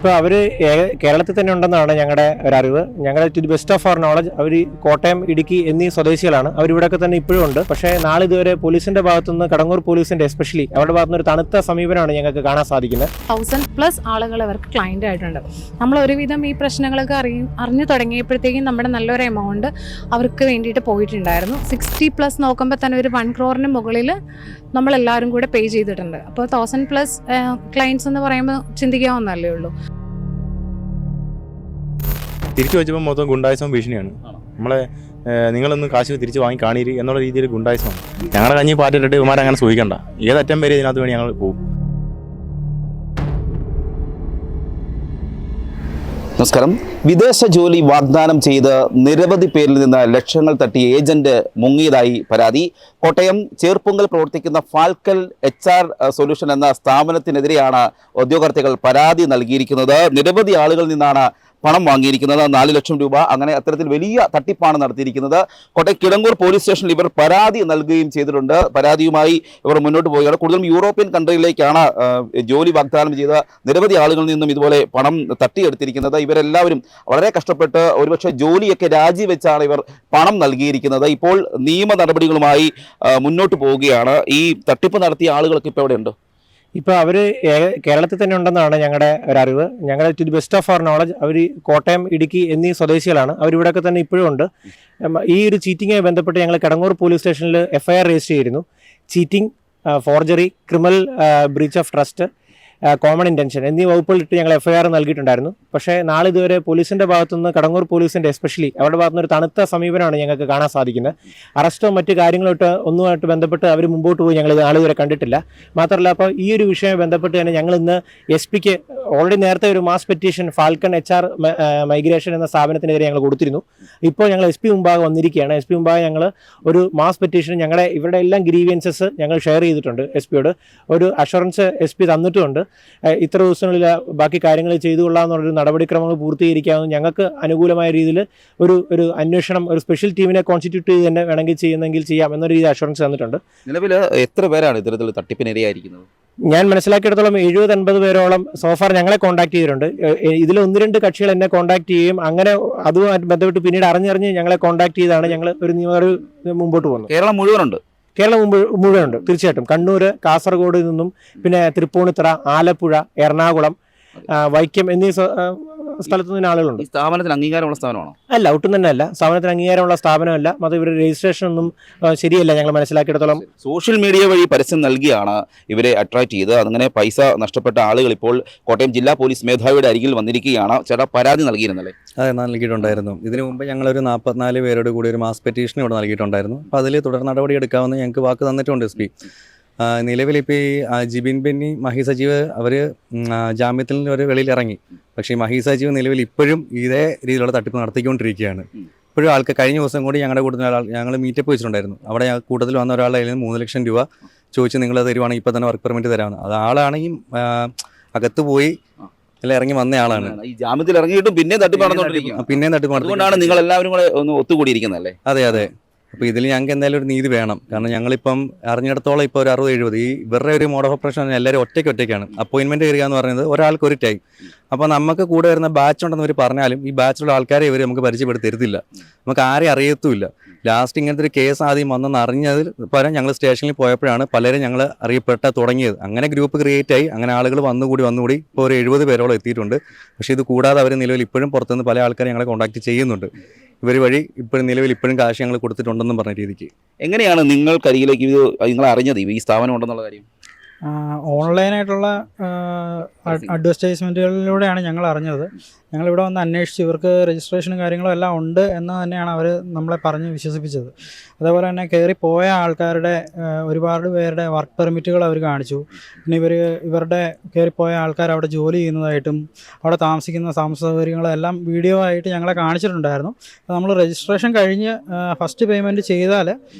ഇപ്പോൾ അവർ കേരളത്തിൽ തന്നെ ഉണ്ടെന്നാണ് ഞങ്ങളുടെ ഒരറിവ്. ഞങ്ങളുടെ to the best of our knowledge അവർ കോട്ടയം, ഇടുക്കി എന്നീ സ്വദേശികളാണ്. അവരിവിടെയൊക്കെ തന്നെ ഇപ്പോഴും ഉണ്ട്. പക്ഷേ നാളെ ഇതുവരെ പോലീസിന്റെ ഭാഗത്തുനിന്ന്, കടങ്ങൂർ പോലീസിന്റെ എസ്പെഷ്യലി അവരുടെ ഭാഗത്തുനിന്ന് ഒരു തണുത്ത സമീപനമാണ് ഞങ്ങൾക്ക് കാണാൻ സാധിക്കുന്നത്. 1000+ ആളുകൾ അവർക്ക് ക്ലയന്റ് ആയിട്ടുണ്ട്. നമ്മൾ ഒരുവിധം ഈ പ്രശ്നങ്ങളൊക്കെ അറിഞ്ഞു തുടങ്ങിയപ്പോഴത്തേക്കും നമ്മുടെ നല്ലൊരു എമൗണ്ട് അവർക്ക് വേണ്ടിയിട്ട് പോയിട്ടുണ്ടായിരുന്നു. 60+ നോക്കുമ്പോൾ തന്നെ ഒരു 1 crore മുകളിൽ നമ്മളെല്ലാവരും കൂടെ പേ ചെയ്തിട്ടുണ്ട്. അപ്പോൾ 1000+ ക്ലയൻസ് എന്ന് പറയുമ്പോൾ ചിന്തിക്കാവുന്നല്ലേ ഉള്ളൂ. തിരിച്ചു വെച്ചപ്പോൾ മൊത്തം ഗുണ്ടായിസം ഭീഷണിയാണ്. നമ്മളെ നിങ്ങളൊന്നും കാശ് തിരിച്ച് വാങ്ങി കാണീര് എന്നുള്ള രീതിയിൽ ഗുണ്ടായിസമാണ്. ഞങ്ങളുടെ കഞ്ഞി പാറ്റിട്ടിട്ട് ഇവന്മാരങ്ങനെ സൂഹിക്കണ്ട. ഏതറ്റം വരെ ഇതിനകത്ത് വേണ്ടി ഞങ്ങൾ പോകും. നമസ്കാരം. വിദേശ ജോലി വാഗ്ദാനം ചെയ്ത് നിരവധി പേരിൽ നിന്ന് ലക്ഷങ്ങൾ തട്ടിയ ഏജന്റ് മുങ്ങിയതായി പരാതി. കോട്ടയം ചേർപ്പുങ്കൽ പ്രവർത്തിക്കുന്ന ഫാൽക്കൽ HR സൊല്യൂഷൻ എന്ന സ്ഥാപനത്തിനെതിരെയാണ് ഉദ്യോഗാർത്ഥികൾ പരാതി നൽകിയിരിക്കുന്നത്. നിരവധി ആളുകളിൽ നിന്നാണ് പണം വാങ്ങിയിരിക്കുന്നത്, 4 ലക്ഷം രൂപ. അങ്ങനെ അത്തരത്തിൽ വലിയ തട്ടിപ്പാണ് നടത്തിയിരിക്കുന്നത്. കോട്ടയം കിടങ്ങൂർ പോലീസ് സ്റ്റേഷനിൽ ഇവർ പരാതി നൽകുകയും ചെയ്തിട്ടുണ്ട്. പരാതിയുമായി ഇവർ മുന്നോട്ട് പോവുകയാണ്. കൂടുതലും യൂറോപ്യൻ കൺട്രികളിലേക്കാണ് ജോലി വാഗ്ദാനം ചെയ്ത നിരവധി ആളുകളിൽ നിന്നും ഇതുപോലെ പണം തട്ടിയെടുത്തിരിക്കുന്നത്. ഇവരെല്ലാവരും വളരെ കഷ്ടപ്പെട്ട് ഒരുപക്ഷെ ജോലിയൊക്കെ രാജിവെച്ചാണ് ഇവർ പണം നൽകിയിരിക്കുന്നത്. ഇപ്പോൾ നിയമ നടപടികളുമായി മുന്നോട്ട് പോവുകയാണ്. ഈ തട്ടിപ്പ് നടത്തിയ ആളുകളൊക്കെ ഇപ്പോൾ എവിടെയുണ്ട്? ഇപ്പോൾ അവർ കേരളത്തിൽ തന്നെ ഉണ്ടെന്നാണ് ഞങ്ങളുടെ ഒരറിവ്. ഞങ്ങളുടെ to the best of our knowledge അവർ കോട്ടയം, ഇടുക്കി എന്നീ സ്വദേശികളാണ്. അവരിവിടെയൊക്കെ തന്നെ ഇപ്പോഴും ഉണ്ട്. ഈ ഒരു ചീറ്റിങ്ങുമായി ബന്ധപ്പെട്ട് ഞങ്ങൾ കടങ്ങൂർ പോലീസ് സ്റ്റേഷനിൽ FIR രജിസ്റ്റർ ചെയ്തിരുന്നു. Cheating, forgery, criminal breach of trust, common intention എന്നീ വകുപ്പുകളിട്ട് ഞങ്ങൾ FIR നൽകിയിട്ടുണ്ടായിരുന്നു. പക്ഷേ നാളെ ഇതുവരെ പോലീസിൻ്റെ ഭാഗത്തുനിന്ന്, കടങ്ങൂർ പോലീസിൻ്റെ എസ്പെഷ്യലി അവരുടെ ഭാഗത്തുനിന്ന് ഒരു തണുത്ത സമീപനമാണ് ഞങ്ങൾക്ക് കാണാൻ സാധിക്കുന്നത്. അറസ്റ്റോ മറ്റ് ഒന്നുമായിട്ട് ബന്ധപ്പെട്ട് അവർ മുമ്പോട്ട് പോയി ഞങ്ങൾ നാളെ ഇതുവരെ കണ്ടിട്ടില്ല. മാത്രമല്ല, അപ്പോൾ ഈ ഒരു വിഷയവുമായി ബന്ധപ്പെട്ട് തന്നെ ഞങ്ങൾ ഇന്ന് SP-ക്ക് ഓൾറെഡി നേരത്തെ ഒരു mass petition falcon HR migration എന്ന സ്ഥാപനത്തിനെതിരെ ഞങ്ങൾ കൊടുത്തിരുന്നു. ഇപ്പോൾ ഞങ്ങൾ SP മുമ്പാകെ വന്നിരിക്കുകയാണ്. SP മുമ്പാകെ ഞങ്ങൾ ഒരു മാസ് പെറ്റീഷൻ ഇവരുടെ എല്ലാം ഗ്രീവിയൻസസ് ഞങ്ങൾ ഷെയർ ചെയ്തിട്ടുണ്ട്. SP-യോട് ഒരു അഷുറൻസ് SP തന്നിട്ടുമുണ്ട്. ഇത്ര ദിവസങ്ങളിൽ ബാക്കി കാര്യങ്ങൾ ചെയ്തു കൊള്ളാമെന്നുള്ളൊരു നടപടിക്രമങ്ങൾ പൂർത്തീകരിക്കാമെന്ന് ഞങ്ങൾക്ക് അനുകൂലമായ രീതിയിൽ ഒരു അന്വേഷണം, ഒരു സ്പെഷ്യൽ ടീമിനെ കോൺസ്റ്റിറ്റ്യൂട്ട് ചെയ്ത് തന്നെ വേണമെങ്കിൽ ചെയ്യുന്നെങ്കിൽ ചെയ്യാം എന്നൊരു രീതി അഷുറൻസ് തന്നിട്ടുണ്ട്. നിലവിൽ എത്ര പേരാണ് ഇത്തരത്തിൽ തട്ടിപ്പിനിരയായിരിക്കുന്നത്? ഞാൻ മനസ്സിലാക്കിയിടത്തോളം 70-80 പേരോളം സോഫാർ ഞങ്ങളെ കോൺടാക്ട് ചെയ്തിട്ടുണ്ട്. ഇതിൽ 1-2 കക്ഷികൾ എന്നെ കോൺടാക്ട് ചെയ്യും. അങ്ങനെ അതുമായിട്ട് ബന്ധപ്പെട്ട് പിന്നീട് അറിഞ്ഞറിഞ്ഞ് ഞങ്ങളെ കോൺടാക്ട് ചെയ്താണ് ഞങ്ങൾ ഒരു മുമ്പോട്ട് പോകുന്നത്. കേരളം മുഴുവനുണ്ട്? കേരളം മുഴുവനുണ്ട്, തീർച്ചയായിട്ടും. കണ്ണൂർ, കാസർഗോഡ് നിന്നും പിന്നെ തൃപ്പൂണിത്തുറ, ആലപ്പുഴ, എറണാകുളം, വൈക്കം എന്നീ സ്ഥലത്തു നിന്ന് ആളുകളുണ്ട്. ഈ സ്ഥാപനത്തിന് അംഗീകാരമുള്ള സ്ഥാപനമാണോ? അല്ല, ഒട്ടും തന്നെ അല്ല. സ്ഥാപനത്തിന് അംഗീകാരമുള്ള സ്ഥാപനമല്ല. അത് ഇവരുടെ രജിസ്ട്രേഷൻ ഒന്നും ശരിയല്ല. ഞങ്ങൾ മനസ്സിലാക്കിയിടത്തോളം സോഷ്യൽ മീഡിയ വഴി പരസ്യം നൽകിയാണ് ഇവരെ അട്രാക്ട് ചെയ്ത്. അങ്ങനെ പൈസ നഷ്ടപ്പെട്ട ആളുകൾ ഇപ്പോൾ കോട്ടയം ജില്ലാ പോലീസ് മേധാവിയുടെ അരികിൽ വന്നിരിക്കുകയാണ്. ചേട്ടാ, പരാതി നൽകിയിരുന്നല്ലേ? അതെ, നൽകിയിട്ടുണ്ടായിരുന്നു. ഇതിനു മുമ്പ് ഞങ്ങളൊരു 44 പേരോട് കൂടി ഒരു മാസ് പെറ്റീഷൻ ഇവിടെ നൽകിയിട്ടുണ്ടായിരുന്നു. അപ്പോൾ അതിൽ തുടർ നടപടി എടുക്കാമെന്ന് ഞങ്ങൾക്ക് വാക്ക് തന്നിട്ടുണ്ട് SP. നിലവിലിപ്പോൾ ഈ ജിബിൻ ബെന്നി, മഹി സജീവ് അവർ ജാമ്യത്തിൽ ഒരു വെളിയിൽ ഇറങ്ങി. പക്ഷേ ഈ മഹി സജീവ് നിലവിൽ ഇപ്പോഴും ഇതേ രീതിയിലുള്ള തട്ടിപ്പ് നടത്തിക്കൊണ്ടിരിക്കുകയാണ്. ഇപ്പോഴും കഴിഞ്ഞ ദിവസം കൂടി ഞങ്ങളുടെ കൂട്ടത്തിൽ ഞങ്ങൾ മീറ്റപ്പ് വെച്ചിട്ടുണ്ടായിരുന്നു. അവിടെ കൂട്ടത്തിൽ വന്ന ഒരാളുടെ കയ്യിൽ നിന്ന് 3 ലക്ഷം രൂപ ചോദിച്ച് നിങ്ങൾ തരുവാണെങ്കിൽ ഇപ്പോൾ തന്നെ വർക്ക് പെർമിറ്റ് തരാമെന്ന്. അത് ആളാണെങ്കിൽ അകത്ത് പോയി ഇറങ്ങി വന്ന ആളാണ്. ഈ ജാമ്യത്തിൽ ഇറങ്ങിയിട്ടും പിന്നെയും തട്ടിപ്പ് നടന്നുകൊണ്ടാണ് നിങ്ങൾ എല്ലാവരും കൂടെ ഒന്ന് ഒത്തുകൂടിയിരിക്കുന്നതല്ലേ? അതെ അതെ. അപ്പോൾ ഇതിൽ ഞങ്ങൾക്ക് എന്തായാലും ഒരു നീതി വേണം. കാരണം ഞങ്ങളിപ്പം അറിഞ്ഞിടത്തോളം ഇപ്പോൾ ഒരു 60-70 ഈ ഇവരുടെ ഒരു മോഡ് ഓഫ് ഓപ്പറേഷൻ എല്ലാവരും ഒറ്റയ്ക്കാണ്. അപ്പോയിൻമെൻറ്റ് കയറുക എന്ന് പറയുന്നത് ഒരാൾക്ക് ഒരു ടൈം. അപ്പോൾ നമുക്ക് കൂടെ വരുന്ന ബാച്ച് ഉണ്ടെന്ന് ഇവർ പറഞ്ഞാലും ഈ ബാച്ചിലുള്ള ആൾക്കാരെ ഇവർ നമുക്ക് പരിചയപ്പെടുത്തി തരുത്തില്ല. നമുക്ക് ആരെയും അറിയത്തുമില്ല. ലാസ്റ്റ് ഇങ്ങനത്തെ ഒരു കേസ് ആദ്യം വന്നെന്ന് അറിഞ്ഞതിൽ പകരം ഞങ്ങൾ സ്റ്റേഷനിൽ പോയപ്പോഴാണ് പലരും ഞങ്ങൾ അറിയപ്പെട്ട തുടങ്ങിയത്. അങ്ങനെ ഗ്രൂപ്പ് ക്രിയേറ്റ് ആയി. അങ്ങനെ ആളുകൾ വന്നുകൂടി ഇപ്പോൾ ഒരു 70 പേരോളം എത്തിയിട്ടുണ്ട്. പക്ഷേ ഇത് കൂടാതെ അവർ നിലവിൽ ഇപ്പോഴും പുറത്തുനിന്ന് പല ആൾക്കാരെ ഞങ്ങളെ കോൺടാക്ട് ചെയ്യുന്നുണ്ട്. ഇവർ വഴി നിലവിൽ ഇപ്പോഴും കാശ് ഞങ്ങൾ കൊടുത്തിട്ടുണ്ടെന്നും പറഞ്ഞ രീതിക്ക്. എങ്ങനെയാണ് നിങ്ങൾക്കരികിലേക്ക് ഇത് നിങ്ങൾ അറിഞ്ഞത് ഈ സ്ഥാപനം ഉണ്ടെന്നുള്ള കാര്യം? ഓൺലൈനായിട്ടുള്ള അഡ്വർടൈസ്മെൻറ്റുകളിലൂടെയാണ് ഞങ്ങൾ അറിഞ്ഞത്. ഞങ്ങളിവിടെ വന്ന് അന്വേഷിച്ച് ഇവർക്ക് രജിസ്ട്രേഷനും കാര്യങ്ങളും എല്ലാം ഉണ്ട് എന്ന് തന്നെയാണ് അവർ നമ്മളെ പറഞ്ഞ് വിശ്വസിപ്പിച്ചത്. അതേപോലെ തന്നെ കയറിപ്പോയ ആൾക്കാരുടെ ഒരുപാട് പേരുടെ വർക്ക് പെർമിറ്റുകൾ അവർ കാണിച്ചു. പിന്നെ ഇവരുടെ കയറിപ്പോയ ആൾക്കാർ അവിടെ ജോലി ചെയ്യുന്നതായിട്ടും അവിടെ താമസിക്കുന്ന താമസ സൗകര്യങ്ങളെല്ലാം വീഡിയോ ആയിട്ട് ഞങ്ങളെ കാണിച്ചിട്ടുണ്ടായിരുന്നു. നമ്മൾ രജിസ്ട്രേഷൻ കഴിഞ്ഞ് ഫസ്റ്റ് പേയ്മെൻറ്റ് ചെയ്താൽ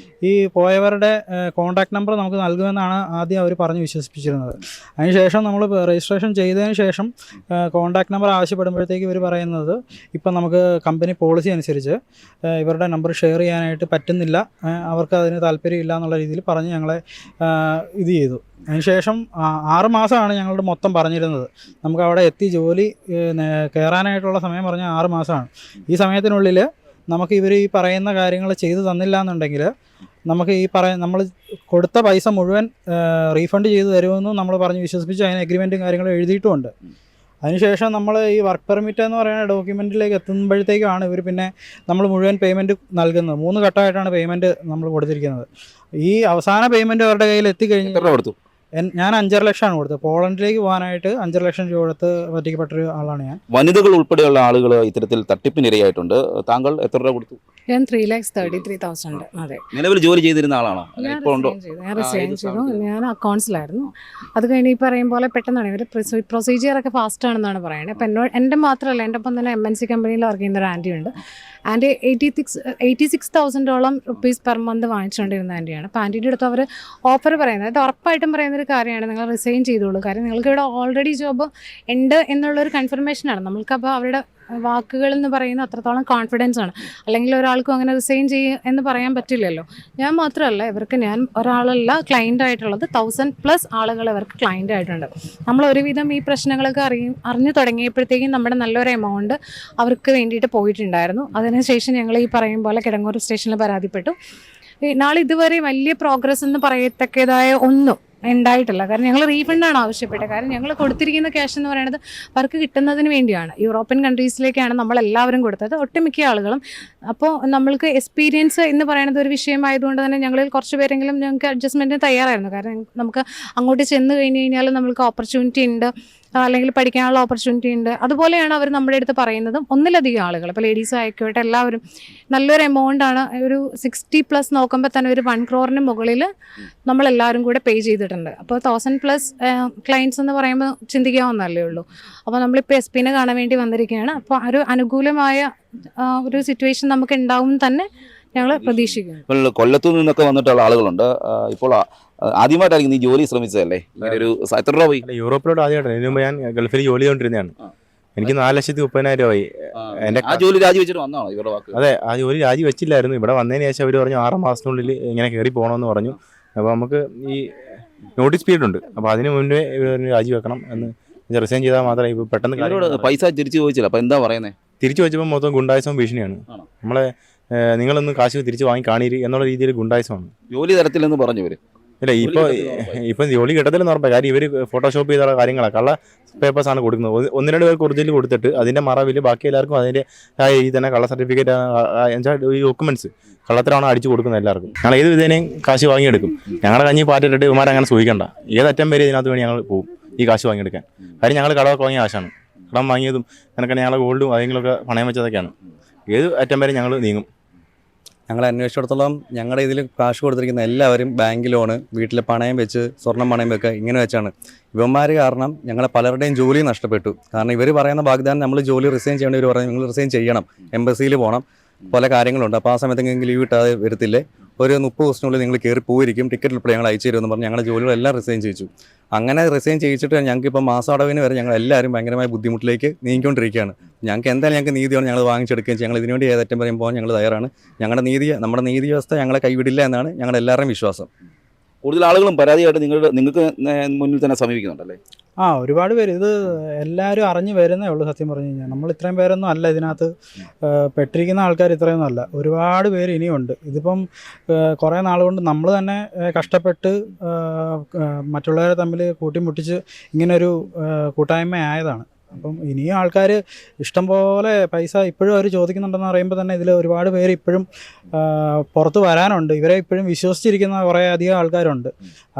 ഈ പോയവരുടെ കോൺടാക്ട് നമ്പർ നമുക്ക് നൽകുമെന്നാണ് ആദ്യം അവർ പറഞ്ഞ് വിശ്വസിപ്പിച്ചിരുന്നത്. അതിനുശേഷം നമ്മൾ രജിസ്ട്രേഷൻ ചെയ്തതിന് ശേഷം കോൺടാക്ട് നമ്പർ ആവശ്യപ്പെടുമ്പോഴത്തേക്ക് ഇവർ പറയുന്നത് ഇപ്പം നമുക്ക് കമ്പനി പോളിസി അനുസരിച്ച് ഇവരുടെ നമ്പർ ഷെയർ ചെയ്യാനായിട്ട് പറ്റുന്നില്ല, അവർക്ക് അതിന് താല്പര്യമില്ല എന്നുള്ള രീതിയിൽ പറഞ്ഞ് ഞങ്ങളെ ഇത് ചെയ്തു. അതിനുശേഷം 6 മാസമാണ് ഞങ്ങളുടെ മൊത്തം പറഞ്ഞിരുന്നത്. നമുക്ക് അവിടെ എത്തി ജോലി കയറാനായിട്ടുള്ള സമയം പറഞ്ഞാൽ 6 മാസമാണ്. ഈ സമയത്തിനുള്ളിൽ നമുക്ക് ഇവർ ഈ പറയുന്ന കാര്യങ്ങൾ ചെയ്തു തന്നില്ല എന്നുണ്ടെങ്കിൽ നമുക്ക് നമ്മൾ കൊടുത്ത പൈസ മുഴുവൻ റീഫണ്ട് ചെയ്ത് തരുമെന്നും നമ്മൾ പറഞ്ഞ് വിശ്വസിപ്പിച്ച് അതിന് എഗ്രിമെൻറ്റും കാര്യങ്ങളും എഴുതിയിട്ടുമുണ്ട്. അതിനുശേഷം നമ്മൾ ഈ വർക്ക് പെർമിറ്റ് എന്ന് പറയുന്ന ഡോക്യുമെൻറ്റിലേക്ക് എത്തുമ്പോഴത്തേക്കാണ് ഇവർ പിന്നെ നമ്മൾ മുഴുവൻ പേയ്മെൻറ്റ് നൽകുന്നത്. 3 ഘട്ടമായിട്ടാണ് പേയ്മെൻറ്റ് നമ്മൾ കൊടുത്തിരിക്കുന്നത്. ഈ അവസാന പേയ്മെൻറ്റ് അവരുടെ കയ്യിൽ എത്തിക്കഴിഞ്ഞ് കൊടുത്തു. ഞാൻ 5.5 ലക്ഷമാണ് കൊടുത്തത്. പോളണ്ടിലേക്ക് പോകാനായിട്ട് 5.5 ലക്ഷം രൂപ കൊടുത്ത് പറ്റിക്കപ്പെട്ടൊരു ആളാണ് ഞാൻ. വനിതകൾ ഉൾപ്പെടെയുള്ള ആളുകൾ ഇത്തരത്തിൽ തട്ടിപ്പിനിരയായിട്ടുണ്ട്. താങ്കൾ എത്ര രൂപ കൊടുത്തു? ഞാൻ 3,33,000. അതെ, നിലവിൽ ജോലി ചെയ്തിരുന്ന ആളാണോ? ഇപ്പോൾ ഉണ്ടോ? ഞാൻ റിസൈൻ ചെയ്തു. ഞാൻ അക്കൗണ്ട്സിലായിരുന്നു. അത് കഴിഞ്ഞ് ഈ പറയും പോലെ പെട്ടെന്നാണ് ഇവർ പ്രൊസീജിയറൊക്കെ ഫാസ്റ്റ് ആണെന്നാണ് പറയുന്നത്. അപ്പം എൻ്റെ മാത്രമല്ല, എൻ്റെ ഒപ്പം തന്നെ MNC കമ്പനിയിൽ വർക്ക് ചെയ്യുന്ന ഒരു ആൻറ്റി ഉണ്ട്. ആൻറ്റി 86,000 റുപ്പീസ് പെർ മന്ത് വാങ്ങിച്ചുകൊണ്ടിരുന്ന ആൻറ്റിയാണ്. അപ്പോൾ ആൻറ്റിയുടെ അടുത്ത് അവർ ഓഫർ പറയുന്നത്, അത് ഉറപ്പായിട്ടും പറയുന്നൊരു കാര്യമാണ്, നിങ്ങൾ റിസൈൻ ചെയ്തോളൂ. കാര്യം നിങ്ങൾക്ക് ഇവിടെ ഓൾറെഡി ജോബ് ഉണ്ട് എന്നുള്ളൊരു കൺഫർമേഷനാണ്. നമ്മൾക്കപ്പോൾ അവരുടെ വാക്കുകൾ എന്ന് പറയുന്ന അത്രത്തോളം കോൺഫിഡൻസ് ആണ്. അല്ലെങ്കിൽ ഒരാൾക്കും അങ്ങനെ റിസൈൻ ചെയ്യുക എന്ന് പറയാൻ പറ്റില്ലല്ലോ. ഞാൻ മാത്രമല്ല, ഇവർക്ക് ഞാൻ ഒരാളല്ല ക്ലയൻ്റ് ആയിട്ടുള്ളത്, 1000+ ആളുകൾ ഇവർക്ക് ക്ലയൻ്റ് ആയിട്ടുണ്ട്. നമ്മൾ ഒരുവിധം ഈ പ്രശ്നങ്ങളൊക്കെ അറിഞ്ഞു തുടങ്ങിയപ്പോഴത്തേക്കും നമ്മുടെ നല്ലൊരു എമൗണ്ട് അവർക്ക് വേണ്ടിയിട്ട് പോയിട്ടുണ്ടായിരുന്നു. അതിനുശേഷം ഞങ്ങൾ ഈ പറയും പോലെ കിടങ്ങൂർ സ്റ്റേഷനിൽ പരാതിപ്പെട്ടു. നാളെ ഇതുവരെ വലിയ പ്രോഗ്രസ് എന്ന് പറയത്തക്കതായ ഒന്നും ഉണ്ടായിട്ടില്ല. കാരണം ഞങ്ങൾ റീഫണ്ടാണ് ആവശ്യപ്പെട്ടത്. കാരണം ഞങ്ങൾ കൊടുത്തിരിക്കുന്ന ക്യാഷ് എന്ന് പറയുന്നത് അവർക്ക് കിട്ടുന്നതിന് വേണ്ടിയാണ്. യൂറോപ്യൻ കൺട്രീസിലേക്കാണ് നമ്മളെല്ലാവരും കൊടുത്തത്, ഒട്ടുമിക്ക ആളുകളും. അപ്പോൾ നമ്മൾക്ക് എക്സ്പീരിയൻസ് എന്ന് പറയുന്നത് ഒരു വിഷയമായതുകൊണ്ട് തന്നെ ഞങ്ങളിൽ കുറച്ച് പേരെങ്കിലും ഞങ്ങൾക്ക് അഡ്ജസ്റ്റ്മെൻറ്റിന് തയ്യാറായിരുന്നു. കാരണം നമുക്ക് അങ്ങോട്ട് ചെന്ന് കഴിഞ്ഞ് കഴിഞ്ഞാൽ നമ്മൾക്ക് ഓപ്പർച്യൂണിറ്റി ഉണ്ട്, അല്ലെങ്കിൽ പഠിക്കാനുള്ള ഓപ്പർച്യൂണിറ്റി ഉണ്ട്. അതുപോലെയാണ് അവർ നമ്മുടെ അടുത്ത് പറയുന്നതും. ഒന്നിലധികം ആളുകൾ, ഇപ്പോൾ ലേഡീസ് ആയിക്കോട്ടെ, എല്ലാവരും നല്ലൊരു എമൗണ്ടാണ്. ഒരു 60+ നോക്കുമ്പോൾ തന്നെ ഒരു 1 crore മുകളിൽ നമ്മളെല്ലാവരും കൂടെ പേ ചെയ്തിട്ടുണ്ട്. അപ്പോൾ 1000+ ക്ലയൻസ് എന്ന് പറയുമ്പോൾ ചിന്തിക്കാവുന്നതല്ലേ ഉള്ളൂ. അപ്പോൾ നമ്മളിപ്പോൾ SP കാണാൻ വേണ്ടി വന്നിരിക്കുകയാണ്. അപ്പോൾ ഒരു അനുകൂലമായ ഒരു സിറ്റുവേഷൻ നമുക്ക് ഉണ്ടാവും തന്നെ ഞങ്ങൾ പ്രതീക്ഷിക്കുന്നു. ഇപ്പോൾ കൊല്ലത്തു നിന്നൊക്കെ വന്നിട്ടുള്ള ആളുകളുണ്ട്. ഇപ്പോൾ ആദ്യമായിട്ടായിരിക്കും നീ ജോലി ശ്രമിച്ചതല്ലേ? ഒരു എത്ര രൂപ പോയി? യൂറോപ്പിലോട്ട് ആദ്യമായിട്ടാണ്. ഇതിന് മുമ്പ് ഞാൻ ഗൾഫിൽ ജോലി ചെയ്തുകൊണ്ടിരുന്നതാണ്. എനിക്ക് 4,30,000 രൂപയായി. എൻ്റെ ആ ജോലി രാജിവെച്ചിട്ട് വന്നതാണോ ഇവരുടെ വാക്ക്? അതെ, ആ ജോലി രാജിവെച്ചില്ലായിരുന്നു. ഇവിടെ വന്നതിന് ശേഷം അവർ പറഞ്ഞു 6 മാസത്തിനുള്ളിൽ ഇങ്ങനെ കയറി പോകണമെന്ന് പറഞ്ഞു. അപ്പോൾ നമുക്ക് ഈ നോട്ടീസ് പീരീഡ് ഉണ്ട്. അപ്പോൾ അതിന് മുന്നേ ഇവർ രാജിവെക്കണം എന്ന് റിസൈൻ ചെയ്താൽ മാത്രമേ ഇപ്പോൾ പെട്ടെന്ന് പൈസ തിരിച്ചു ചോദിച്ചില്ല. അപ്പോൾ എന്താ പറയുന്നത്? തിരിച്ചു വെച്ചപ്പോൾ മൊത്തം ഗുണ്ടായിസവും ഭീഷണിയാണ്. നമ്മളെ നിങ്ങളൊന്നും കാശ് തിരിച്ച് വാങ്ങി കാണീര് എന്നുള്ള രീതിയിൽ ഗുണ്ടായിസമാണ്. ജോലി തരത്തില്ലെന്ന് പറഞ്ഞു ഇവർ. ഇല്ല, ഇപ്പം ജോലി കിട്ടത്തില്ലെന്ന് ഉറപ്പാണ്. കാര്യം ഇവർ ഫോട്ടോഷോപ്പ് ചെയ്ത കാര്യങ്ങളാണ്, കള്ള പേപ്പേഴ്സാണ് കൊടുക്കുന്നത്. 1-2 പേർക്ക് ഒറിജിനൽ കൊടുത്തിട്ട് അതിൻ്റെ മറവിൽ ബാക്കി എല്ലാവർക്കും അതിൻ്റെ ഈ തന്നെ കള്ള സർട്ടിഫിക്കറ്റ്, ഈ ഡോക്യുമെൻറ്റ്സ് കള്ളത്തിലാണ് അടിച്ചു കൊടുക്കുന്നത് എല്ലാവർക്കും. ഞങ്ങൾ ഏത് വിധേനയും കാശ് വാങ്ങിയെടുക്കും. ഞങ്ങളുടെ കഞ്ഞി പാറ്റിട്ട് ഇവന്മാരങ്ങനെ സൂഹിക്കണ്ട. ഏതറ്റം വരെ ഇതിനകത്ത് വേണ്ടി ഞങ്ങൾ പോകും ഈ കാശ് വാങ്ങിയെടുക്കാൻ. കാര്യം ഞങ്ങൾ കടമൊക്കെ വാങ്ങിയ കാശാണ്. കടം വാങ്ങിയതും കണക്കാണ് ഞങ്ങളുടെ ഗോൾഡും അതെങ്കിലുമൊക്കെ പണയം വെച്ചതൊക്കെയാണ്. ഏത് അറ്റം വരെ ഞങ്ങൾ നീങ്ങും. ഞങ്ങൾ അന്വേഷിച്ചിടത്തോളം ഞങ്ങളുടെ ഇതിൽ കാശ് കൊടുത്തിരിക്കുന്ന എല്ലാവരും ബാങ്ക് ലോണ്, വീട്ടിൽ പണയം വെച്ച്, സ്വർണ്ണം പണയം വെക്കുക, ഇങ്ങനെ വെച്ചാണ്. ഇവന്മാർ കാരണം ഞങ്ങളെ പലരുടെയും ജോലി നഷ്ടപ്പെട്ടു. കാരണം ഇവർ പറയുന്ന വാഗ്ദാനം നമ്മൾ ജോലി റിസൈൻ ചെയ്യേണ്ടി. ഇവർ പറയും നിങ്ങൾ റിസൈൻ ചെയ്യണം, എംബസിയിൽ പോകണം, പല കാര്യങ്ങളുണ്ട്. അപ്പോൾ ആ സമയത്തെങ്കിലും ലീവ് കിട്ടാതെ വരത്തില്ലേ, ഒരു 30 ദിവസത്തിനുള്ളിൽ നിങ്ങൾ കയറി പോയിരിക്കും, ടിക്കറ്റ് ഉൾപ്പെടെ ഞങ്ങൾ അയച്ചു തരുമെന്ന് പറഞ്ഞ് ഞങ്ങളുടെ ജോലികളെല്ലാം റിസൈൻ ചെയ്യിച്ചു. അങ്ങനെ റിസൈൻ ചെയ്യിച്ചിട്ട് ഞങ്ങൾക്ക് ഇപ്പോൾ മാസാടവിന് വരെ ഞങ്ങൾ എല്ലാവരും ഭയങ്കരമായ ബുദ്ധിമുട്ടിലേക്ക് നീങ്ങിക്കൊണ്ടിരിക്കുകയാണ്. ഞങ്ങൾക്ക് എന്തായാലും ഞങ്ങൾക്ക് നീതിയാണ് ഞങ്ങൾ വാങ്ങിച്ചെടുക്കുകയും ഞങ്ങൾ ഇതിനുവേണ്ടി ഏതറ്റം വരെയും പോകാൻ ഞങ്ങൾ തയ്യാറാണ്. നമ്മുടെ നീതി വ്യവസ്ഥ ഞങ്ങളെ കൈവിടില്ല എന്നാണ് ഞങ്ങളുടെ എല്ലാവരുടെയും വിശ്വാസം. കൂടുതൽ ആളുകളും പരാതിയായിട്ട് നിങ്ങൾക്ക് മുന്നിൽ തന്നെ സമീപിക്കുന്നുണ്ടല്ലേ? ഒരുപാട് പേര് ഇത് എല്ലാവരും അറിഞ്ഞു വരുന്നേ ഉള്ളൂ. സത്യം പറഞ്ഞു കഴിഞ്ഞാൽ നമ്മൾ ഇത്രയും പേരൊന്നും അല്ല ഇതിനകത്ത് പെട്ടിരിക്കുന്ന ആൾക്കാർ, ഇത്രയൊന്നും അല്ല. ഒരുപാട് പേര് ഇനിയുണ്ട്. ഇതിപ്പം കുറേ നാളുകൊണ്ട് നമ്മൾ തന്നെ കഷ്ടപ്പെട്ട് മറ്റുള്ളവരെ തമ്മിൽ കൂട്ടിമുട്ടിച്ച് ഇങ്ങനൊരു കൂട്ടായ്മ ആയതാണ്. അപ്പം ഇനിയും ആൾക്കാർ ഇഷ്ടംപോലെ പൈസ ഇപ്പോഴും അവർ ചോദിക്കുന്നുണ്ടെന്ന് പറയുമ്പോൾ തന്നെ ഇതിൽ ഒരുപാട് പേര് ഇപ്പോഴും പുറത്ത് വരാനുണ്ട്. ഇവരെ ഇപ്പോഴും വിശ്വസിച്ചിരിക്കുന്ന കുറേ അധികം ആൾക്കാരുണ്ട്.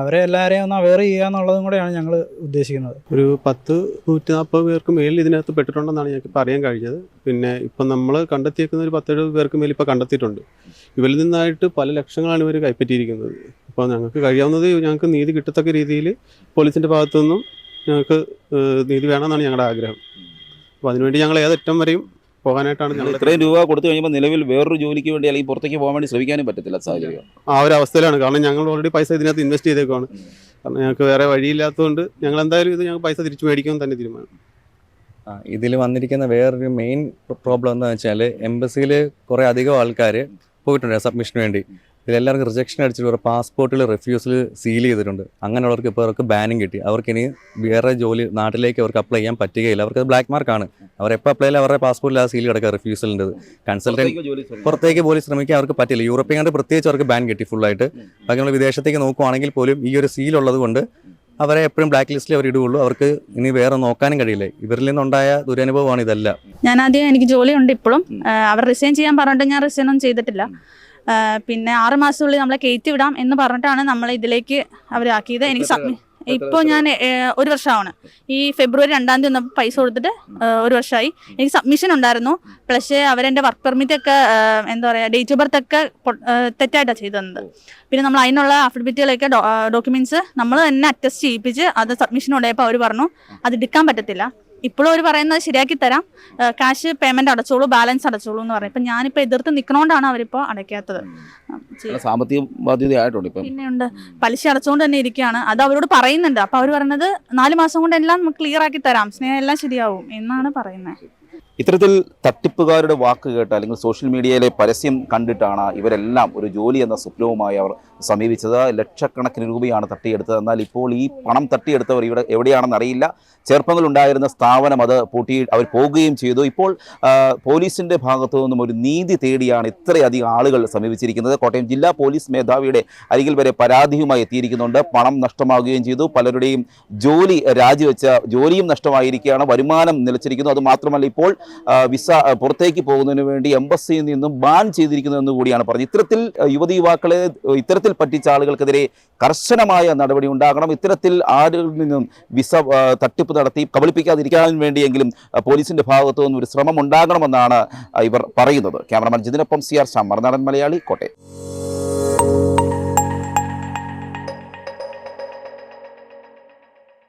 അവരെ എല്ലാവരെയും ഒന്ന് അവെയർ ചെയ്യുക എന്നുള്ളതും കൂടെയാണ് ഞങ്ങൾ ഉദ്ദേശിക്കുന്നത്. ഒരു 140 പേർക്ക് മേലിൽ ഇതിനകത്ത് പെട്ടിട്ടുണ്ടെന്നാണ് ഞങ്ങൾക്ക് പറയാൻ കഴിഞ്ഞത്. പിന്നെ ഇപ്പം നമ്മൾ കണ്ടെത്തിയേക്കുന്ന ഒരു 10-70 പേർക്ക് മേലിൽ ഇപ്പോൾ കണ്ടെത്തിയിട്ടുണ്ട്. ഇവരിൽ നിന്നായിട്ട് പല ലക്ഷങ്ങളാണ് ഇവർ കൈപ്പറ്റിയിരിക്കുന്നത്. അപ്പോൾ ഞങ്ങൾക്ക് കഴിയാവുന്നത് ഞങ്ങൾക്ക് നീതി കിട്ടത്തക്ക രീതിയിൽ പോലീസിൻ്റെ ഭാഗത്തു നിന്നും ഞങ്ങൾക്ക് നീതി വേണമെന്നാണ് ഞങ്ങളുടെ ആഗ്രഹം. അപ്പോൾ അതിനുവേണ്ടി ഞങ്ങൾ ഏതറ്റം വരെയും പോകാനായിട്ടാണ് നിങ്ങൾ ഞങ്ങൾ ഇത്രയും രൂപ കൊടുത്തു കഴിയുമ്പോൾ നിലവിൽ വേറൊരു ജോലിക്ക് വേണ്ടി അല്ലെങ്കിൽ പുറത്തേക്ക് പോകാൻ വേണ്ടി ശ്രമിക്കാനും പറ്റത്തില്ല സാഹചര്യം. ആ ഒരു അവസ്ഥയിലാണ്. കാരണം ഞങ്ങൾ ഓൾറെഡി പൈസ ഇതിനകത്ത് ഇൻവെസ്റ്റ് ചെയ്തേക്കുവാണ്. കാരണം ഞങ്ങൾക്ക് വേറെ വഴിയില്ലാത്തതുകൊണ്ട് ഞങ്ങൾ എന്തായാലും ഇത് ഞങ്ങൾ പൈസ തിരിച്ചു മേടിക്കാൻ തന്നെ തീരുമാനം. ഇതിൽ വന്നിരിക്കുന്ന വേറൊരു മെയിൻ പ്രോബ്ലം എന്താണെന്ന് വെച്ചാൽ എംബസിയിൽ കുറേ അധികം ആൾക്കാർ പോയിട്ടുണ്ട് സബ്മിഷന് വേണ്ടി. ഇതിലെല്ലാവർക്കും റിജക്ഷൻ അടിച്ചിട്ട് അവരുടെ പാസ്പോർട്ടിൽ റിഫ്യൂസൽ സീൽ ചെയ്തിട്ടുണ്ട്. അങ്ങനെയുള്ളവർക്ക് ഇപ്പോൾ അവർക്ക് ബാനും കിട്ടി. അവർക്കിനി വേറെ ജോലി നാട്ടിലേക്ക് അവർക്ക് അപ്ലൈ ചെയ്യാൻ പറ്റുകയില്ല. അവർക്ക് ബ്ലാക്ക് മാർക്കാണ്. അവർ എപ്പോൾ അപ്ലൈ ചെയ്താൽ അവരുടെ പാസ്പോർട്ടിൽ ആ സീൽ കിടക്കുക റിഫ്യൂസലിൻ്റെ. കൺസൾട്ടൻറ്റ് പുറത്തേക്ക് പോലും ശ്രമിക്കാൻ അവർക്ക് പറ്റില്ല. യൂറോപ്യൻ കൺട്രി പ്രത്യേകിച്ച് അവർക്ക് ബാൻ കിട്ടി ഫുള്ളായിട്ട്. ബാക്കി നമ്മൾ വിദേശത്തേക്ക് നോക്കുവാണെങ്കിൽ പോലും ഈ ഒരു സീൽ ഉള്ളത് കൊണ്ട് അവരെ എപ്പോഴും ബ്ലാക്ക് ലിസ്റ്റിൽ അവർ ഇടുകയുള്ളൂ. അവർക്ക് ഇനി വേറെ നോക്കാനും കഴിയില്ല. ഇവരിൽ നിന്നുണ്ടായ ദുരനുഭവമാണ് ഇതെല്ലാം. ഞാൻ ആദ്യം എനിക്ക് ജോലിയുണ്ട് ഇപ്പോഴും. അവർ റിസൈൻ ചെയ്യാൻ പറഞ്ഞിട്ട് ഞാൻ റിസൈൻ ഒന്നും ചെയ്തിട്ടില്ല. പിന്നെ 6 മാസത്തിനുള്ളിൽ നമ്മളെ കയറ്റി വിടാം എന്ന് പറഞ്ഞിട്ടാണ് നമ്മളെ ഇതിലേക്ക് അവരാക്കിയത്. എനിക്ക് ഇപ്പോൾ ഞാൻ 1 വർഷമാണ്. ഈ ഫെബ്രുവരി 2-ാം തീയതി വന്നപ്പോൾ പൈസ കൊടുത്തിട്ട് 1 വർഷമായി. എനിക്ക് സബ്മിഷൻ ഉണ്ടായിരുന്നു. പ്ലസ് അവരെൻ്റെ വർക്ക് പെർമിറ്റ് ഒക്കെ എന്താ പറയുക ഡേറ്റ് ഓഫ് ബർത്ത് ഒക്കെ തെറ്റായിട്ടാണ് ചെയ്തു തന്നത്. പിന്നെ നമ്മൾ അതിനുള്ള അഫിഡവിറ്റുകളൊക്കെ ഡോക്യുമെൻറ്റ്സ് നമ്മൾ തന്നെ അറ്റസ്റ്റ് ചെയ്യിപ്പിച്ച് അത് സബ്മിഷൻ ഉണ്ടായപ്പോൾ അവർ പറഞ്ഞു അത് എടുക്കാൻ പറ്റത്തില്ല. ഇപ്പോഴും അവർ പറയുന്നത് ശരിയാക്കി തരാം, ക്യാഷ് പേയ്മെന്റ് അടച്ചോളൂ, ബാലൻസ് അടച്ചോളൂ എന്ന് പറയും. ഇപ്പം ഞാനിപ്പോൾ എതിർത്ത് നിൽക്കണോണ്ടാണ് അവരിപ്പോൾ അടയ്ക്കാത്തത്. സാമ്പത്തിക ബാധ്യതയായിട്ടുണ്ട് ഇപ്പം. പിന്നെ ഉണ്ട്, പലിശ അടച്ചുകൊണ്ട് തന്നെ ഇരിക്കുകയാണ്. അത് അവരോട് പറയുന്നുണ്ട്. അപ്പോൾ അവർ പറയുന്നത് 4 മാസം കൊണ്ട് എല്ലാം ക്ലിയർ ആക്കി തരാം, സ്നേഹം എല്ലാം ശരിയാവും എന്നാണ് പറയുന്നത്. ഇത്തരത്തിൽ തട്ടിപ്പുകാരുടെ വാക്ക് കേട്ട് അല്ലെങ്കിൽ സോഷ്യൽ മീഡിയയിലെ പരസ്യം കണ്ടിട്ടാണ് ഇവരെല്ലാം ഒരു ജോലി എന്ന സ്വപ്നവുമായി അവർ സമീപിച്ചത്. ലക്ഷക്കണക്കിന് രൂപയാണ് തട്ടിയെടുത്തത്. എന്നാൽ ഇപ്പോൾ ഈ പണം തട്ടിയെടുത്തവർ ഇവിടെ എവിടെയാണെന്ന് അറിയില്ല. ചെറുപ്പങ്ങൾ ഉണ്ടായിരുന്ന സ്ഥാപനം അത് പൂട്ടി അവർ പോകുകയും ചെയ്തു. ഇപ്പോൾ പോലീസിൻ്റെ ഭാഗത്തു നിന്നും ഒരു നീതി തേടിയാണ് ഇത്രയധികം ആളുകൾ സമീപിച്ചിരിക്കുന്നത്. കോട്ടയം ജില്ലാ പോലീസ് മേധാവിയുടെ അരികിൽ വരെ പരാതിയുമായി എത്തിയിരിക്കുന്നുണ്ട്. പണം നഷ്ടമാവുകയും ചെയ്തു. പലരുടെയും ജോലി രാജിവെച്ച ജോലിയും നഷ്ടമായിരിക്കുകയാണ്. വരുമാനം നിലച്ചിരിക്കുന്നു. അതുമാത്രമല്ല ഇപ്പോൾ വിസ പുറത്തേക്ക് പോകുന്നതിന് വേണ്ടി എംബസിയിൽ നിന്നും ബാൻ ചെയ്തിരിക്കുന്നു എന്ന് കൂടിയാണ് പറഞ്ഞത്. ഇത്തരത്തിൽ യുവതീ-യുവാക്കളെ ഇത്തരത്തിൽ പറ്റിച്ച ആളുകൾക്കെതിരെ കർശനമായ നടപടി ഉണ്ടാകണം. ഇത്തരത്തിൽ ആരിൽ നിന്നും വിസ തട്ടിപ്പ് നടത്തി കബളിപ്പിക്കാതിരിക്കാൻ വേണ്ടിയെങ്കിലും പോലീസിന്റെ ഭാഗത്തു നിന്നും ഒരു ശ്രമം ഉണ്ടാകണമെന്നാണ് ഇവർ പറയുന്നത്. Cameraman ജിതിനൊപ്പം CR Shyam, Marunadan Malayali, Kottayam.